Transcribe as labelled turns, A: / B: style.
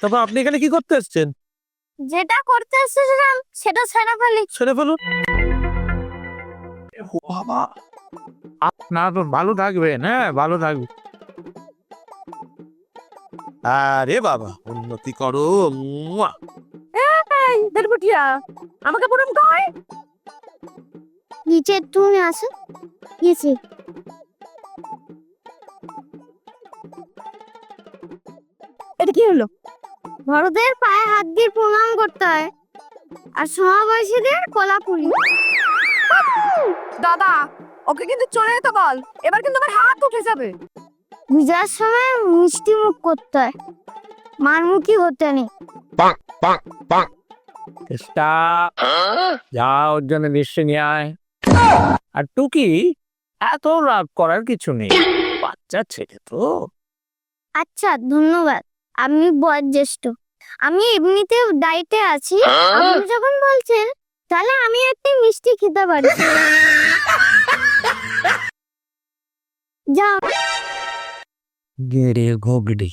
A: তারপর আপনি এখানে কি করতে এসেছেন?
B: যেটা করতে এসেছিলাম সেটা ছেড়ে ফেলি।
A: ছেড়ে ফেলুন। ও বাবা, না তো ভালো থাকবেন, হ্যাঁ ভালো থাকবে। আরে বাবা, উন্নতি করো। মুয়া।
B: এই দেড়বুটিয়া, আমাকে প্রণাম কর। নিচে তুমি আসো। নিচে এটা কি হলো? বড়দের পায়ে হাত দিয়ে প্রণাম করতে হয়, আর সমবয়সীদের কোলাকুলি। দাদা, ওকে কিন্তু চলে যেতে বল, এবার কিন্তু আমার হাত উঠে যাবে। পূজার সময় মিষ্টি মুখ করতে হয়, মারমুখী হতে নেই।
A: চেষ্টা যা, ওর জন্য নিশ্চয় নিয়ে আয়। আর টুকি, এত রাগ করার কিছু নেই, বাচ্চা ছেলে তো।
B: আচ্ছা ধন্যবাদ, আমি বয়োজ্যেষ্ঠ, আমি এমনিতেও ডায়েটে আছি। আপনি যখন বলছেন তাহলে আমি একটা মিষ্টি খেতে পারি। যাও।
A: গেড়ে ঘোগড়ি।